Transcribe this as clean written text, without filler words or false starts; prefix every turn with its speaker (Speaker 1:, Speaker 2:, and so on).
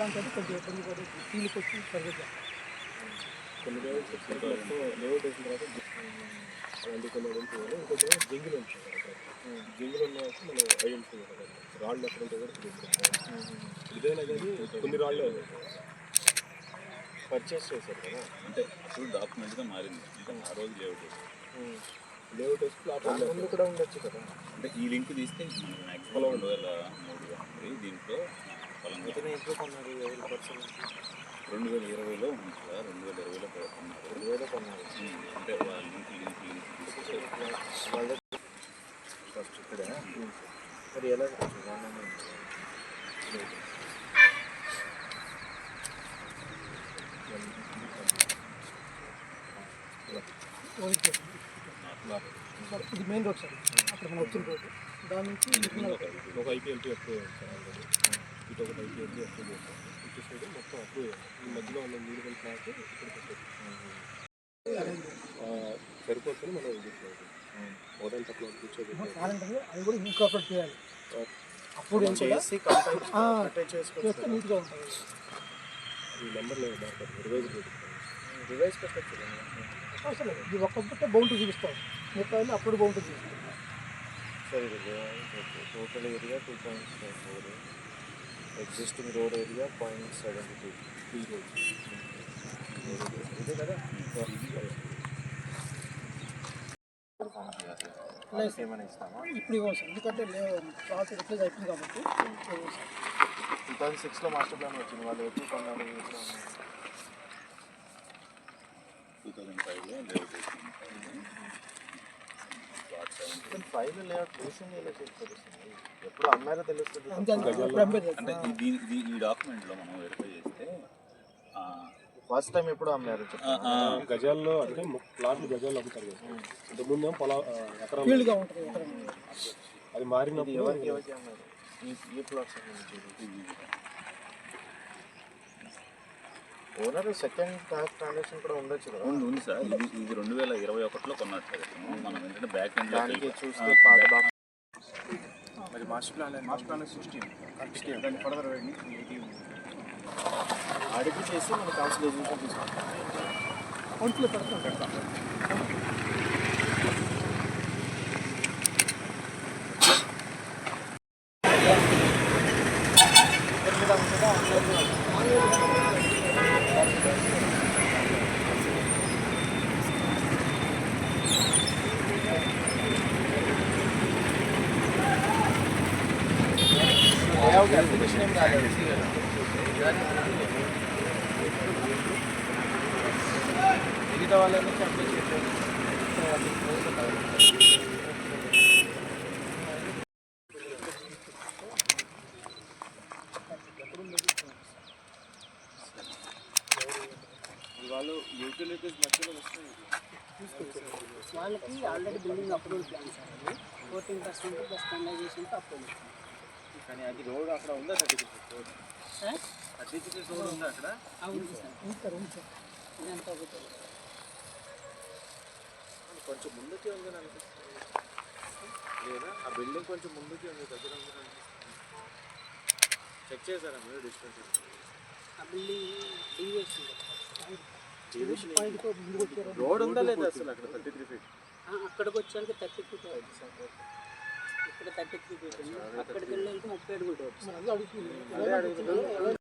Speaker 1: అలాంటిది కొంచెం ఇబ్బంది పడి ఫీల్కి వచ్చి సర్వీస్ చేస్తాం.
Speaker 2: కొన్ని రోజులు లేఅవుట్ వేసిన తర్వాత అలాంటి కొన్ని ఉంటుంది. ఇంకొక జంగిల్ ఉంటుంది. జంగిల్ ఉన్న మనం ఐడెంటిఫై రాళ్ళు ఎక్కడ ఉంటే కూడా ఇదైనా కానీ కొన్ని రాళ్ళు పర్చేస్ చేశారు కదా,
Speaker 3: అంటే అప్పుడు డాక్యుమెంట్గా మారింది. ఇంకా ఆ రోజు
Speaker 2: లేఅవుట్ వేసి ప్లాట్ ముందు కూడా ఉండొచ్చు కదా.
Speaker 3: అంటే ఈ లింక్ తీస్తే మనకు మ్యాక్సిమం 2003 ఉంది. దీంట్లో పొలం
Speaker 2: ఎంతో కొన్నారు
Speaker 3: 2020లో ఉంది కదా, 2020లో కొన్నారు.
Speaker 2: 2020లో కొన్నారు.
Speaker 3: అంటే లింక్
Speaker 2: ఫస్ట్ ఇక్కడ మరి ఎలా
Speaker 1: ఇది మెయిన్ రోడ్ సార్, అక్కడ మనం వచ్చిన రోడ్డు. దాని నుంచి
Speaker 2: ఒక ఐపీఎల్టీ అప్రూవ్ అయ్యింది. ఇటు ఒకటి ఐపీఎల్టీ అప్రూవ్ చేస్తాం. ఇటు సైడ్ మొత్తం అప్రూవ్ అయ్యింది. ఈ మధ్యలో ఉన్న లీగల్ ప్లాట్ ఇక్కడ సరిపోతుంది. మనం మోడల్ తక్కువ కూర్చోబెట్టి
Speaker 1: అది కూడా ఇన్కార్పొరేట్ చేయాలి. అప్పుడు చేస్తే నీట్గా ఉంటుంది.
Speaker 2: ఈ నెంబర్ లేదు మార్కెట్ రివైజ్ పెట్టచ్చు.
Speaker 1: అవసరం లేదు, ఇది ఒక్కొక్కటే బౌండరీ చూపిస్తాం. మిగతా అప్పుడు బౌండరీ చూపిస్తాం.
Speaker 2: సరే, total area 2.4, existing road area 0.72 ఇదే కదా. ఏమైనా ఇస్తామా?
Speaker 1: ఇప్పుడు ఇవ్వం సార్, ఎందుకంటే క్లాస్ రిప్లేస్ అయిపోయింది కాబట్టి.
Speaker 2: 2006లో మాస్టర్ ప్లాన్ వచ్చింది. వాళ్ళు ఎప్పుడు కొన్నారు?
Speaker 3: 2005లో
Speaker 2: లేఅవుట్ రీసెంట్ ఇలా తెలుస్తుంది. ఎప్పుడు అమ్మారో తెలుస్తుంది.
Speaker 3: అంటే ఈ డాక్యుమెంట్లో మనం వెరిఫై చేస్తే
Speaker 2: ఫస్ట్ టైం ఎప్పుడు అమ్మారు గజాల్లో, అంటే ప్లాట్లు గజాల్లో అమ్ముతారు కదా. ఇంతకుముందు
Speaker 1: ఫీల్డ్గా ఉంటుంది.
Speaker 2: అది మారినప్పుడు ఎవరికి అమ్మారు? ఈ plots owner second third transaction కూడా ఉండొచ్చు కదా.
Speaker 3: ఉంది సార్. ఇది 2021లో కొన్నట్టు మనం ఏంటంటే బ్యాక్ ఎండ్
Speaker 2: చూస్తే మరి మాస్టర్ ప్లాన్ 16 దాన్ని ఫర్దర్ అడిగి చేసి మనం కౌన్సిల్ ఎగ్జిక్యూషన్ తీసుకుంటాం.
Speaker 1: కౌన్సిల్ పెడతాం.
Speaker 2: అప్లికేషన్ ఏం రాలేదు. మిగతా వాళ్ళని వాళ్ళు యూటిలిటీస్ మధ్యలో వస్తాయి.
Speaker 1: వాళ్ళకి already building approval plan sir, అది 14% ప్లస్ స్టాండర్డైజేషన్కి అప్రూవల్.
Speaker 2: కానీ అది రోడ్ అక్కడ ఉందా? 36 రోడ్ ఉందా అక్కడ?
Speaker 1: అవును సార్, ఉంది సార్. ఇదంతా ఒకటి
Speaker 2: కొంచెం ముందుకే ఉందని అనిపిస్తుంది లేదా? ఆ బిల్డింగ్ కొంచెం ముందుకే ఉంది, దగ్గర ఉందని అనిపిస్తుంది. చెక్ చేశారా మీరు డిస్టెన్స్?
Speaker 1: ఆ బిల్డింగ్
Speaker 2: రోడ్ ఉందా లేదా అసలు అక్కడ? 33 feet.
Speaker 1: అక్కడికి వచ్చాక 30 feet అవుతుంది సార్. ఇక్కడ 33 feet ఉంది. అక్కడికి వెళ్ళాక 37 feet అవుతుంది.